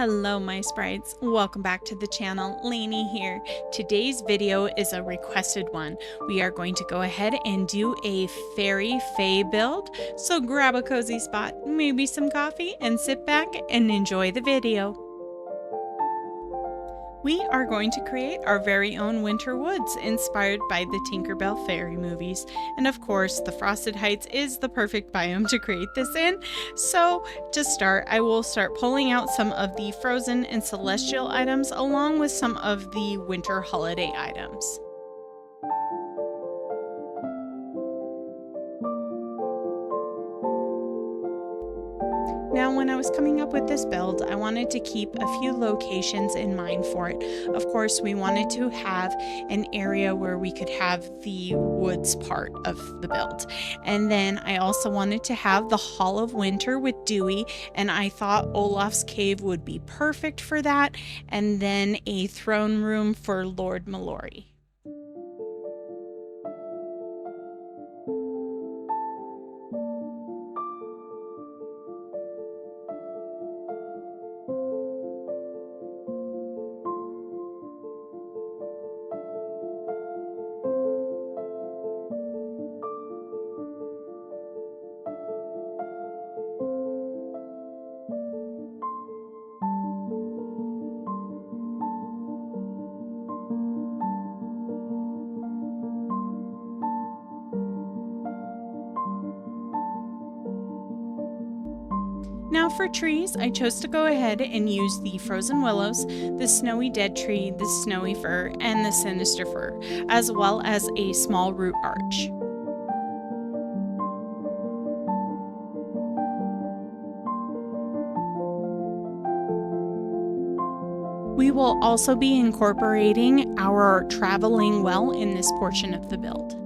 Hello my sprites, welcome back to the channel. Lainey here. Today's video is a requested one. We are going to go ahead and do a fairy fae build, so grab a cozy spot, maybe some coffee, and sit back and enjoy the video. We are going to create our very own winter woods inspired by the Tinkerbell fairy movies. And of course, the Frosted Heights is the perfect biome to create this in. So to start, I will start pulling out some of the frozen and celestial items along with some of the winter holiday items. Now, when I was coming up with this build, I wanted to keep a few locations in mind for it. Of course, we wanted to have an area where we could have the woods part of the build. And then I also wanted to have the Hall of Winter with Dewey, and I thought Olaf's Cave would be perfect for that, and then a throne room for Lord Mallory. Now for trees, I chose to go ahead and use the frozen willows, the snowy dead tree, the snowy fir, and the sinister fir, as well as a small root arch. We will also be incorporating our traveling well in this portion of the build.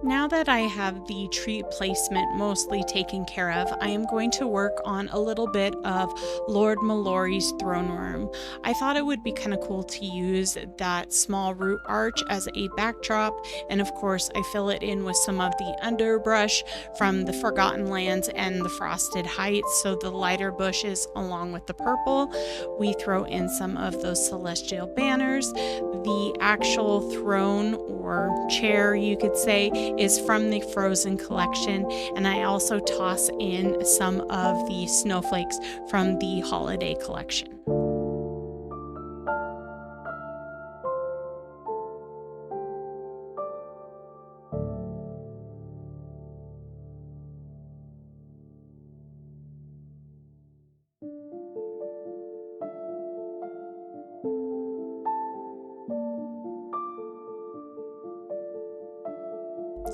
Now that I have the tree placement mostly taken care of, I am going to work on a little bit of Lord Mallory's throne room. I thought it would be kind of cool to use that small root arch as a backdrop, and of course I fill it in with some of the underbrush from the Forgotten Lands and the Frosted Heights, so the lighter bushes along with the purple. We throw in some of those celestial banners. The actual throne or chair, you could say, is from the Frozen collection, and I also toss in some of the snowflakes from the Holiday collection.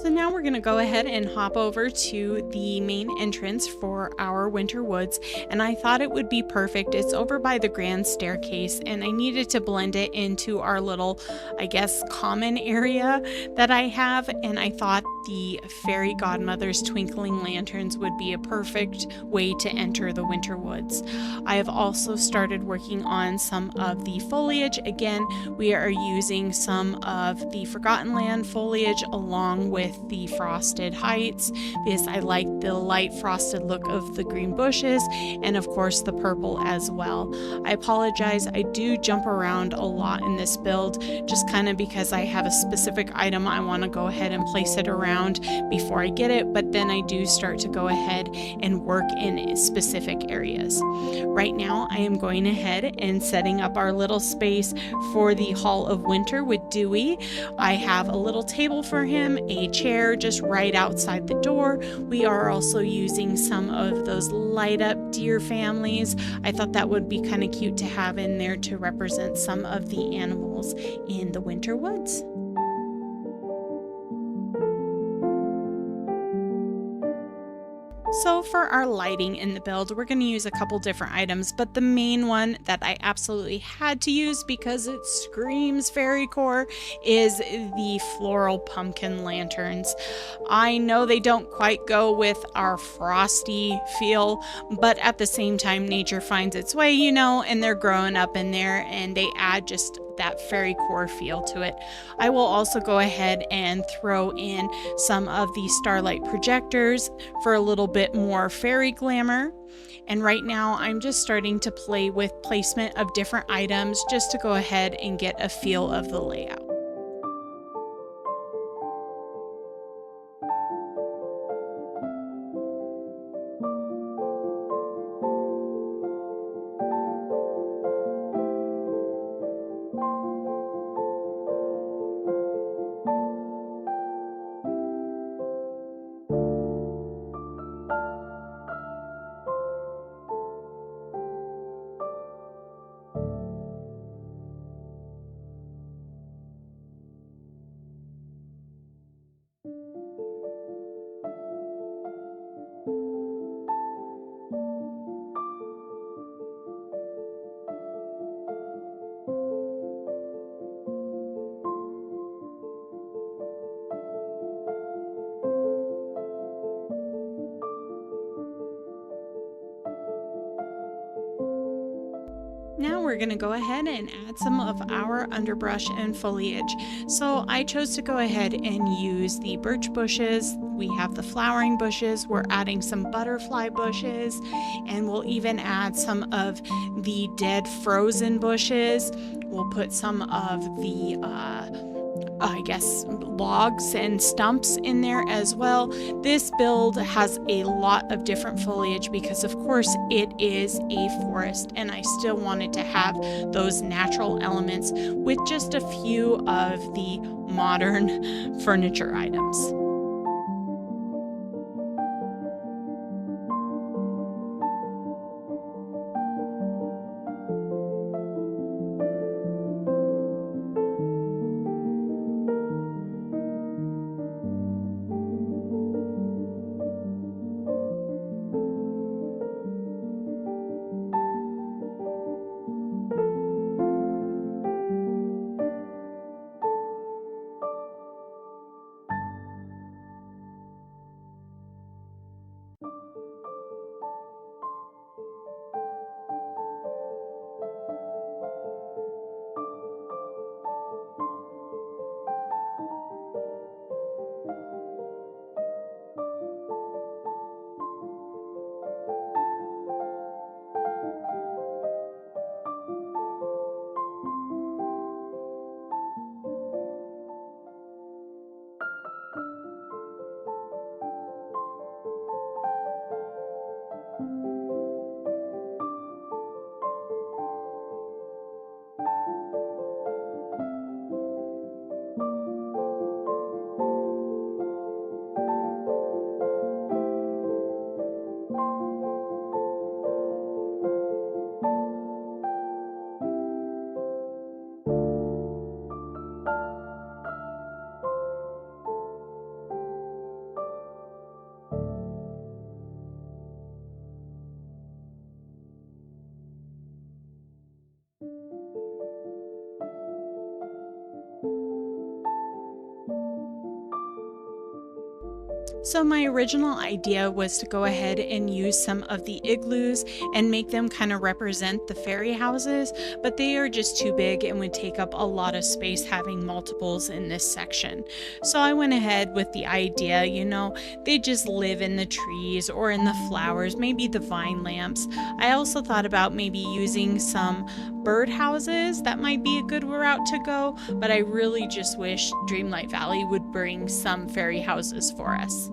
So now we're going to go ahead and hop over to the main entrance for our winter woods, and I thought it would be perfect. It's over by the grand staircase, and I needed to blend it into our little, I guess, common area that I have, and I thought the fairy godmother's twinkling lanterns would be a perfect way to enter the winter woods. I have also started working on some of the foliage. Again, we are using some of the Forgotten Land foliage along with the Frosted Heights because I like the light frosted look of the green bushes, and of course the purple as well. I apologize, I do jump around a lot in this build just kind of because I have a specific item I want to go ahead and place it around before I get it, but then I do start to go ahead and work in specific areas. Right now I am going ahead and setting up our little space for the Hall of Winter with Dewey. I have a little table for him, a chair just right outside the door. We are also using some of those light up deer families. I thought that would be kind of cute to have in there to represent some of the animals in the winter woods. So for our lighting in the build, we're going to use a couple different items, but the main one that I absolutely had to use because it screams fairy core is the floral pumpkin lanterns. I know they don't quite go with our frosty feel, but at the same time, nature finds its way, and they're growing up in there and they add just that fairy core feel to it. I will also go ahead and throw in some of the starlight projectors for a little bit more fairy glamour. And right now I'm just starting to play with placement of different items just to go ahead and get a feel of the layout. Now we're going to go ahead and add some of our underbrush and foliage. So I chose to go ahead and use the birch bushes. We have the flowering bushes. We're adding some butterfly bushes, and we'll even add some of the dead frozen bushes. We'll put some of the logs and stumps in there as well. This build has a lot of different foliage because of course it is a forest, and I still wanted to have those natural elements with just a few of the modern furniture items. So my original idea was to go ahead and use some of the igloos and make them kind of represent the fairy houses, but they are just too big and would take up a lot of space having multiples in this section. So I went ahead with the idea, they just live in the trees or in the flowers, maybe the vine lamps. I also thought about maybe using some bird houses. That might be a good route to go, but I really just wish Dreamlight Valley would bring some fairy houses for us.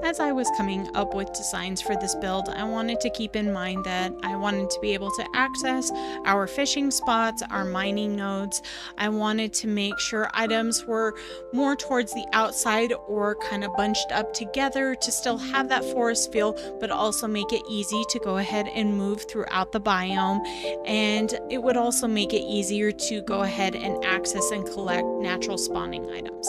As I was coming up with designs for this build, I wanted to keep in mind that I wanted to be able to access our fishing spots, our mining nodes. I wanted to make sure items were more towards the outside or kind of bunched up together to still have that forest feel, but also make it easy to go ahead and move throughout the biome. And it would also make it easier to go ahead and access and collect natural spawning items.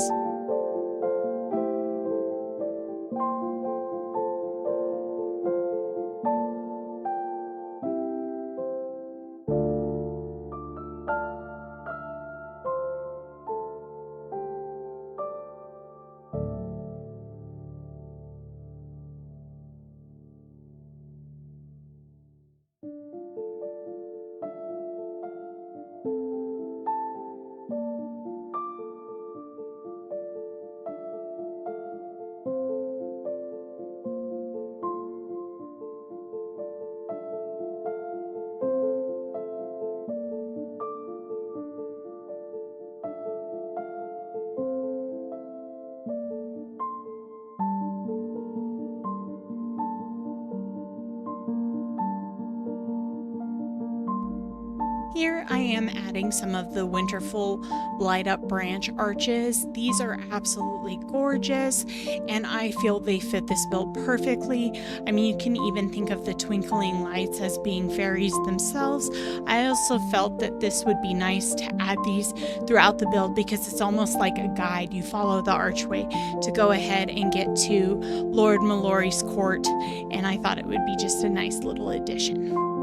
Here I am adding some of the winterful light up branch arches. These are absolutely gorgeous and I feel they fit this build perfectly. I mean, you can even think of the twinkling lights as being fairies themselves. I also felt that this would be nice to add these throughout the build because it's almost like a guide. You follow the archway to go ahead and get to Lord Mallory's court, and I thought it would be just a nice little addition.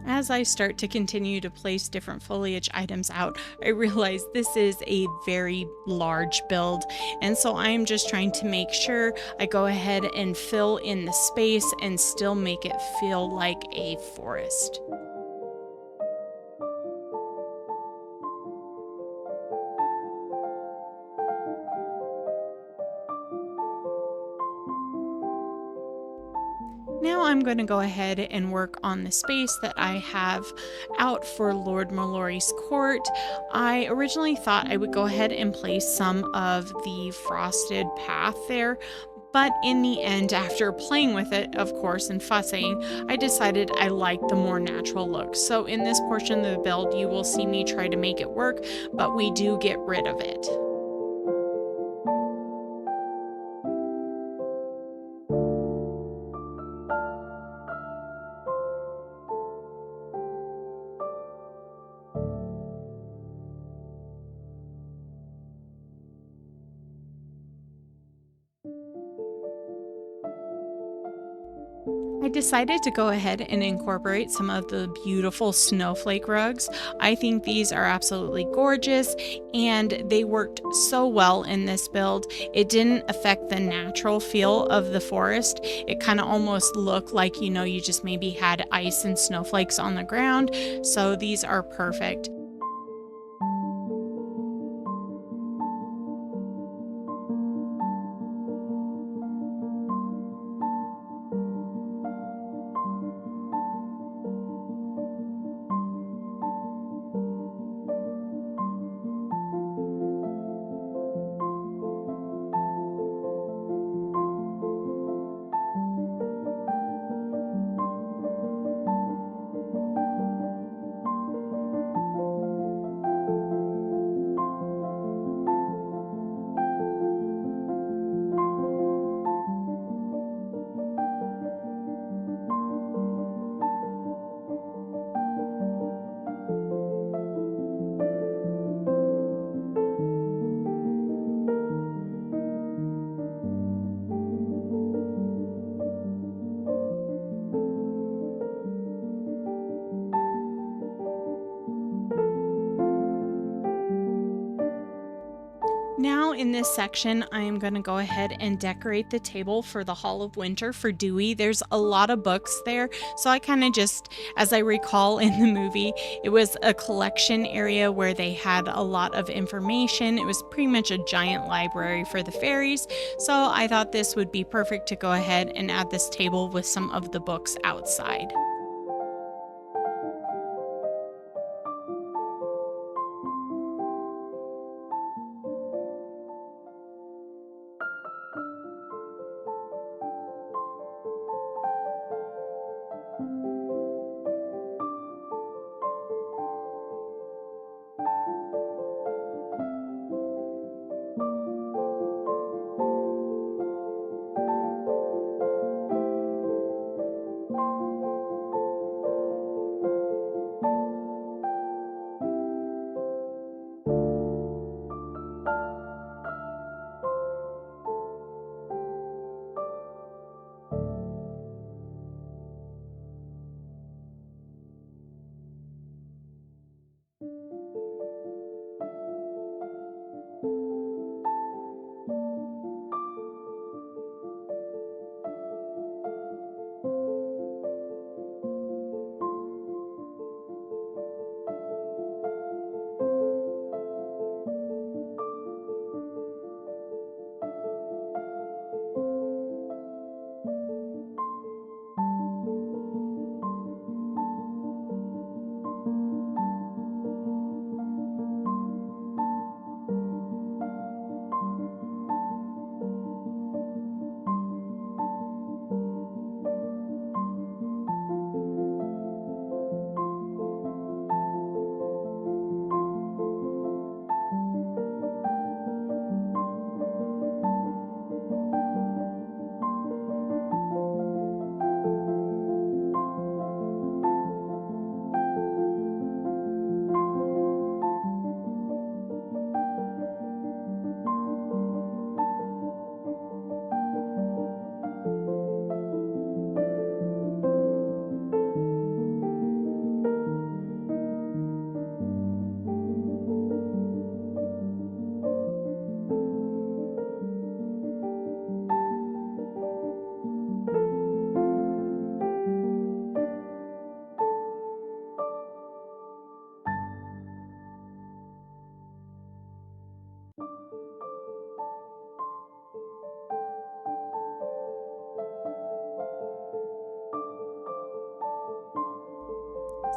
As I start to continue to place different foliage items out, I realize this is a very large build, and so I'm just trying to make sure I go ahead and fill in the space and still make it feel like a forest. Now I'm going to go ahead and work on the space that I have out for Lord Mallory's court. I originally thought I would go ahead and place some of the frosted path there, but in the end, after playing with it, of course, and fussing, I decided I liked the more natural look. So in this portion of the build, you will see me try to make it work, but we do get rid of it. I decided to go ahead and incorporate some of the beautiful snowflake rugs. I think these are absolutely gorgeous and they worked so well in this build. It didn't affect the natural feel of the forest. It kind of almost looked like, you just maybe had ice and snowflakes on the ground. So these are perfect. now in this section, I am going to go ahead and decorate the table for the Hall of Winter for Dewey. There's a lot of books there, so I kind of just, as I recall in the movie, it was a collection area where they had a lot of information. It was pretty much a giant library for the fairies, so I thought this would be perfect to go ahead and add this table with some of the books outside.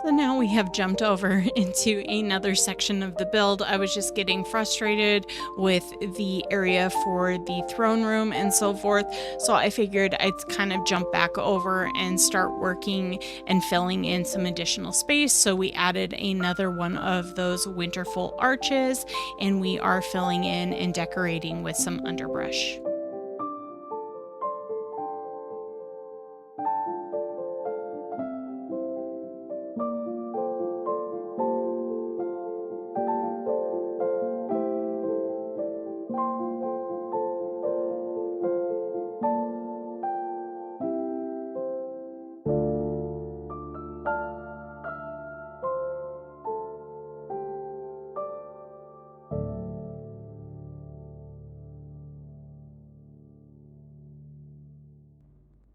So now we have jumped over into another section of the build. I was just getting frustrated with the area for the throne room and so forth. So I figured I'd kind of jump back over and start working and filling in some additional space. So we added another one of those winterful arches, and we are filling in and decorating with some underbrush.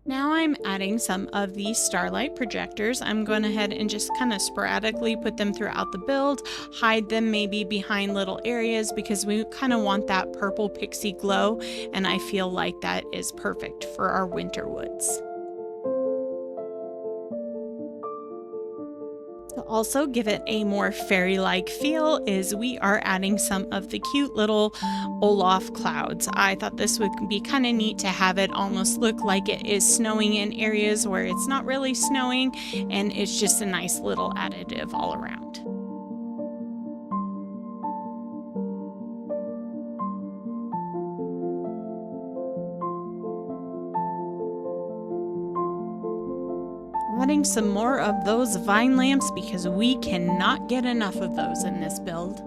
Now I'm adding some of these starlight projectors. I'm going ahead and just kind of sporadically put them throughout the build, hide them maybe behind little areas because we kind of want that purple pixie glow, and I feel like that is perfect for our winter woods. To also give it a more fairy-like feel is we are adding some of the cute little Olaf clouds. I thought this would be kind of neat to have it almost look like it is snowing in areas where it's not really snowing, and it's just a nice little additive all around. Adding some more of those vine lamps because we cannot get enough of those in this build.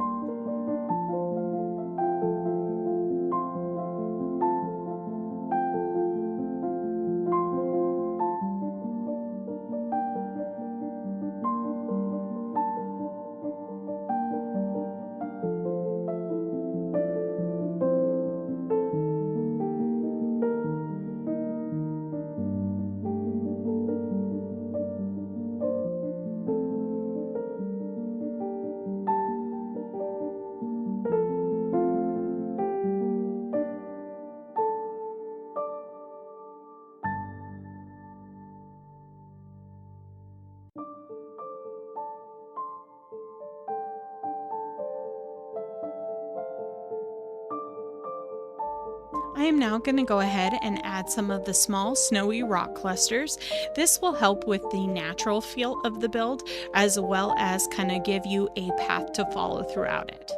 I am now going to go ahead and add some of the small snowy rock clusters. This will help with the natural feel of the build, as well as kind of give you a path to follow throughout it.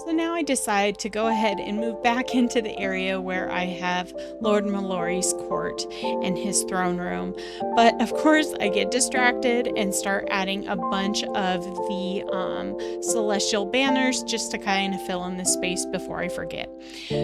So now I decide to go ahead and move back into the area where I have Lord Mallory's court and his throne room. But of course, I get distracted and start adding a bunch of the celestial banners just to kind of fill in the space before I forget.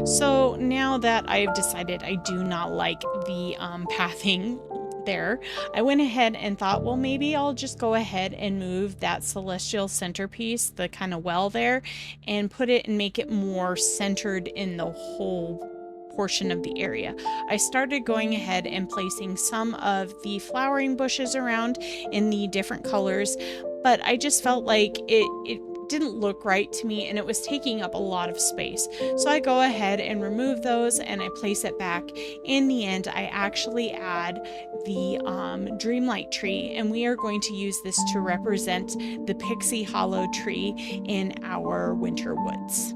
So now that I've decided I do not like the pathing there, I went ahead and thought, well, maybe I'll just go ahead and move that celestial centerpiece, the kind of well there, and put it and make it more centered in the whole portion of the area. I started going ahead and placing some of the flowering bushes around in the different colors, but I just felt like it didn't look right to me and it was taking up a lot of space. So I go ahead and remove those and I place it back. In the end, I actually add the Dreamlight tree, and we are going to use this to represent the Pixie Hollow tree in our winter woods.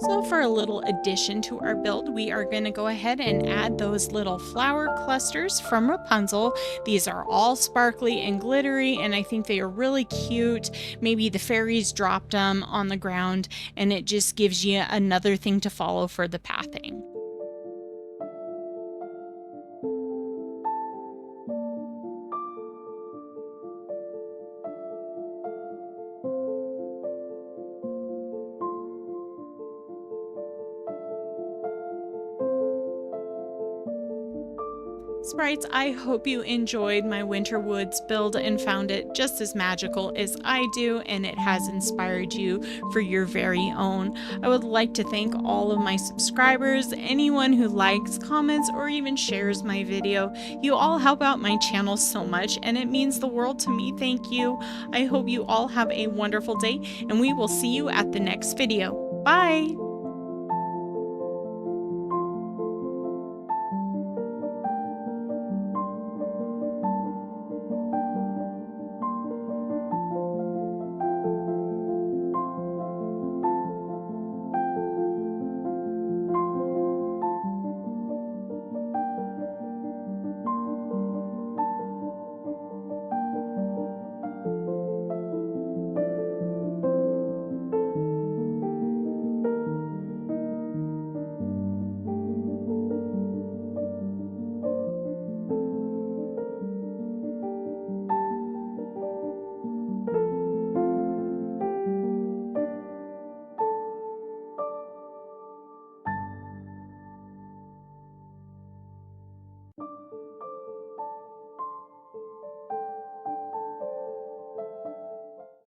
So for a little addition to our build, we are going to go ahead and add those little flower clusters from Rapunzel. These are all sparkly and glittery, and I think they are really cute. Maybe the fairies dropped them on the ground, and it just gives you another thing to follow for the pathing. Sprites, I hope you enjoyed my Winter Woods build and found it just as magical as I do, and it has inspired you for your very own. I would like to thank all of my subscribers, anyone who likes, comments, or even shares my video. You all help out my channel so much, and it means the world to me. Thank you. I hope you all have a wonderful day, and we will see you at the next video. Bye!